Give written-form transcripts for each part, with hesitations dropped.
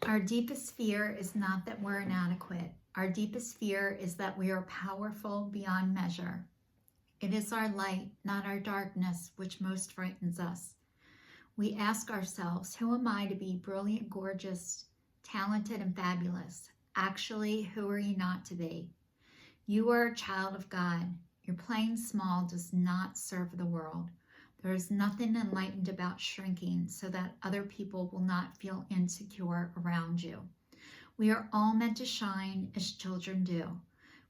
Our deepest fear is not that we're inadequate. Our deepest fear is that we are powerful beyond measure. It is our light, not our darkness, which most frightens us. We ask ourselves, who am I to be brilliant, gorgeous, talented, and fabulous? Actually, who are you not to be? You are a child of God. Your playing small does not serve the world. There is nothing enlightened about shrinking so that other people will not feel insecure around you. We are all meant to shine as children do.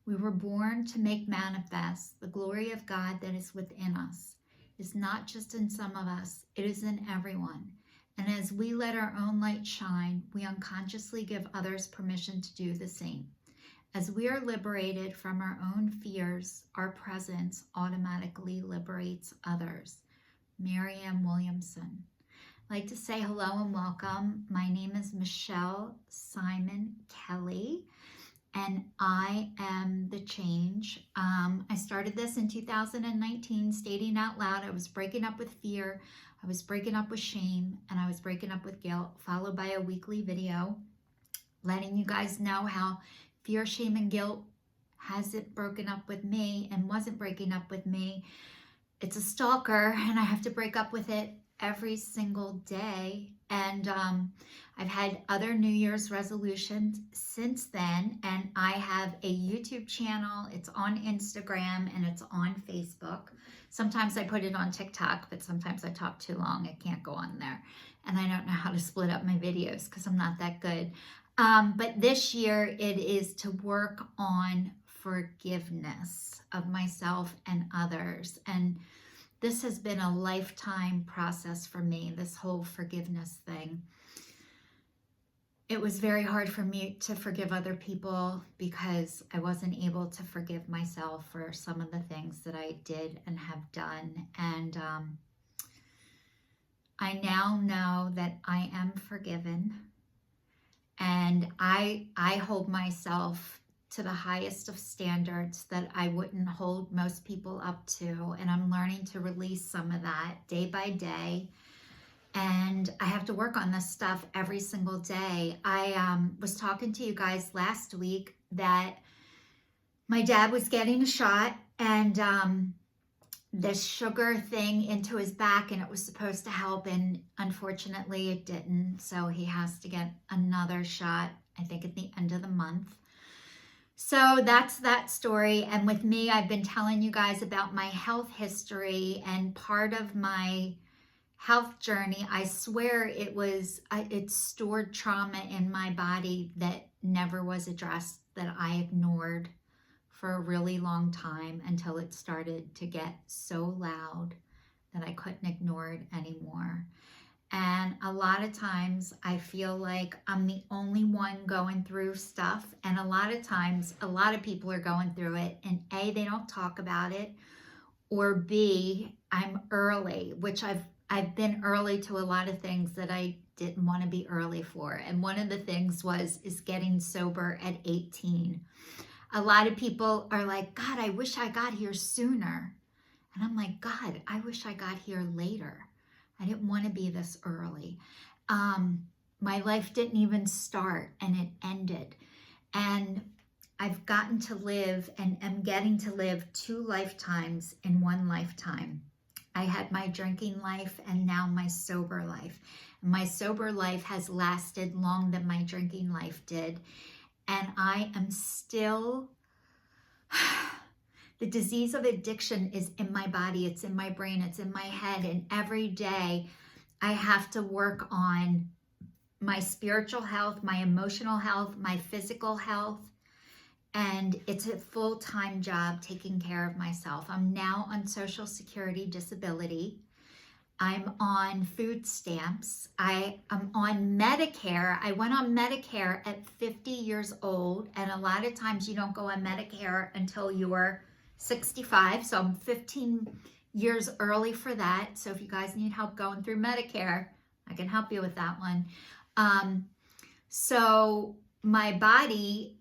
We were born to make manifest the glory of God that is within us. It is not just in some of us, it is in everyone. And as we let our own light shine, we unconsciously give others permission to do the same. As we are liberated from our own fears, our presence automatically liberates others. Marianne Williamson. I'd like to say hello and welcome. My name is Michelle Simon Kelly, and I am the change. I started this in 2019, stating out loud I was breaking up with fear, I was breaking up with shame, and I was breaking up with guilt, followed by a weekly video letting you guys know how fear, shame, and guilt hasn't broken up with me and wasn't breaking up with me. It's a stalker, and I have to break up with it every single day. And I've had other New Year's resolutions since then, and I have a YouTube channel. It's on Instagram and it's on Facebook. Sometimes I put it on TikTok, but sometimes I talk too long. I can't go on there, and I don't know how to split up my videos because I'm not that good. But this year it is to work on forgiveness of myself and others. And this has been a lifetime process for me, this whole forgiveness thing. It was very hard for me to forgive other people because I wasn't able to forgive myself for some of the things that I did and have done. And I now know that I am forgiven, and I hold myself to the highest of standards that I wouldn't hold most people up to. And I'm learning to release some of that day by day. And I have to work on this stuff every single day. I was talking to you guys last week that my dad was getting a shot, and this sugar thing into his back, and it was supposed to help, and unfortunately it didn't. So he has to get another shot, I think at the end of the month. So that's that story. And with me, I've been telling you guys about my health history, and part of my health journey, I swear it stored trauma in my body that never was addressed, that I ignored for a really long time until it started to get so loud that I couldn't ignore it anymore. And a lot of times I feel like I'm the only one going through stuff. And a lot of times, a lot of people are going through it. And A, they don't talk about it. Or B, I'm early, which I've been early to a lot of things that I didn't want to be early for. And one of the things is getting sober at 18. A lot of people are like, God, I wish I got here sooner. And I'm like, God, I wish I got here later. I didn't want to be this early. My life didn't even start, and it ended. And I've gotten to live, and am getting to live 2 lifetimes in 1 lifetime. I had my drinking life and now my sober life. My sober life has lasted longer than my drinking life did. And I am still... The disease of addiction is in my body, it's in my brain, it's in my head, and every day I have to work on my spiritual health, my emotional health, my physical health, and it's a full-time job taking care of myself. I'm now on Social Security disability. I'm on food stamps. I am on Medicare. I went on Medicare at 50 years old, and a lot of times you don't go on Medicare until you're 65, so I'm 15 years early for that. So if you guys need help going through Medicare, I can help you with that one. So my body,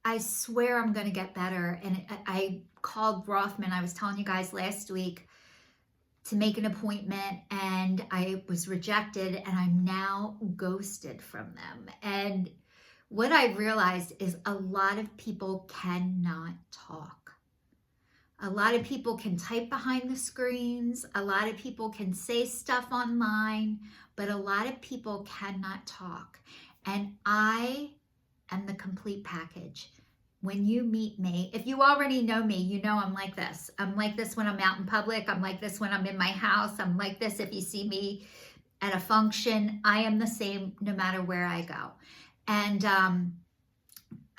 I swear I'm going to get better. And I called Rothman. I was telling you guys last week to make an appointment, and I was rejected, and I'm now ghosted from them. And what I realized is a lot of people cannot talk. A lot of people can type behind the screens. A lot of people can say stuff online, but a lot of people cannot talk. And I am the complete package. When you meet me, if you already know me, you know I'm like this. I'm like this when I'm out in public. I'm like this when I'm in my house. I'm like this if you see me at a function. I am the same no matter where I go. And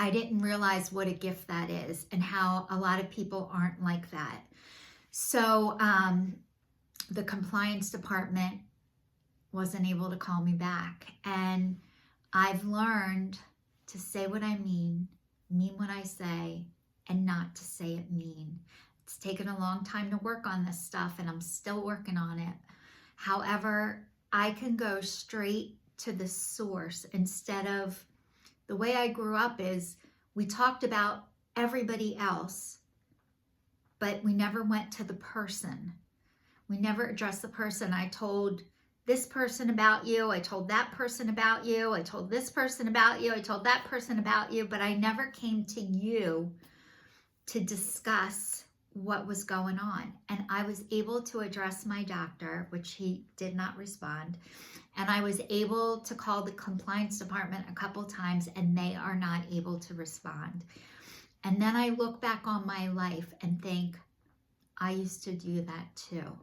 I didn't realize what a gift that is and how a lot of people aren't like that. So the compliance department wasn't able to call me back. And I've learned to say what I mean what I say, and not to say it mean. It's taken a long time to work on this stuff, and I'm still working on it. However, I can go straight to the source instead of the way I grew up is we talked about everybody else, but we never went to the person. We never addressed the person. I told this person about you. I told that person about you. I told this person about you. I told that person about you, but I never came to you to discuss what was going on. And I was able to address my doctor, which he did not respond. And I was able to call the compliance department a couple times, and they are not able to respond. And then I look back on my life and think, I used to do that too.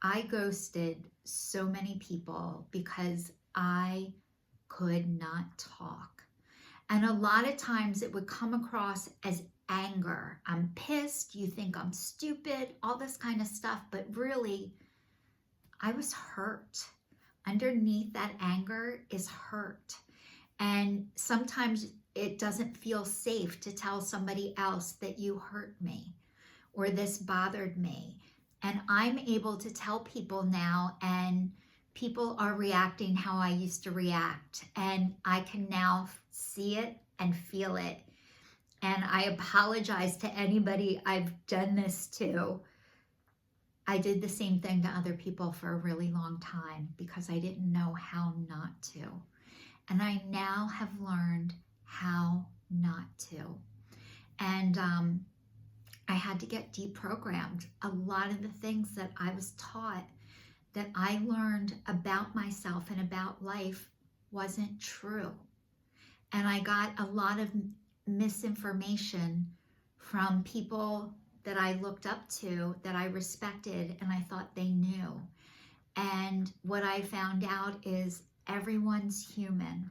I ghosted so many people because I could not talk. And a lot of times it would come across as anger. I'm pissed, you think I'm stupid, all this kind of stuff. But really, I was hurt. Underneath that anger is hurt. And sometimes it doesn't feel safe to tell somebody else that you hurt me or this bothered me. And I'm able to tell people now, and people are reacting how I used to react. And I can now see it and feel it. And I apologize to anybody I've done this to. I did the same thing to other people for a really long time because I didn't know how not to. And I now have learned how not to. And I had to get deprogrammed. A lot of the things that I was taught, that I learned about myself and about life, wasn't true. And I got a lot of misinformation from people that I looked up to, that I respected, and I thought they knew. And what I found out is everyone's human,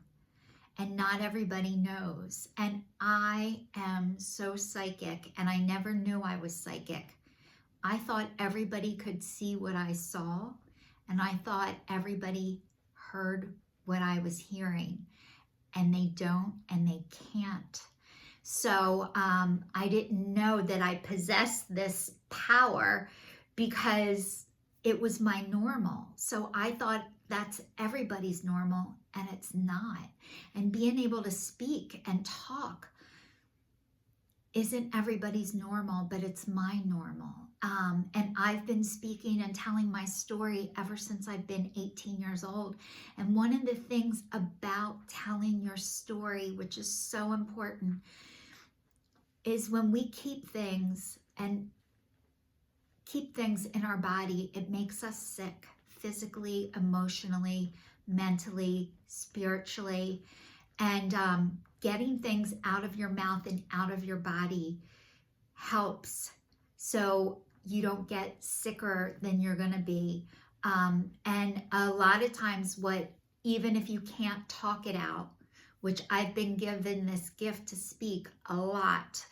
and not everybody knows. And I am so psychic, and I never knew I was psychic. I thought everybody could see what I saw, and I thought everybody heard what I was hearing, and they don't, and they can't. So I didn't know that I possessed this power because it was my normal. So I thought that's everybody's normal, and it's not. And being able to speak and talk isn't everybody's normal, but it's my normal. And I've been speaking and telling my story ever since I've been 18 years old. And one of the things about telling your story, which is so important, is when we keep things in our body, it makes us sick physically, emotionally, mentally, spiritually. And getting things out of your mouth and out of your body helps so you don't get sicker than you're going to be. And a lot of times, even if you can't talk it out, which I've been given this gift to speak a lot,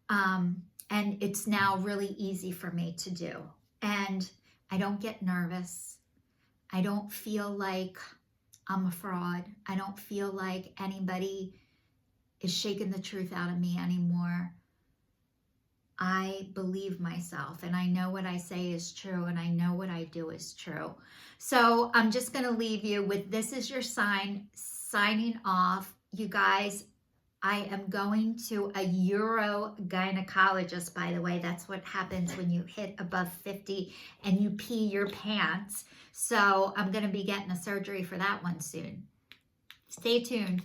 and it's now really easy for me to do. And I don't get nervous. I don't feel like I'm a fraud. I don't feel like anybody is shaking the truth out of me anymore. I believe myself, and I know what I say is true, and I know what I do is true. So I'm just going to leave you with, this is your sign, signing off. You guys, I am going to a urogynecologist, by the way. That's what happens when you hit above 50 and you pee your pants. So I'm going to be getting a surgery for that one soon. Stay tuned.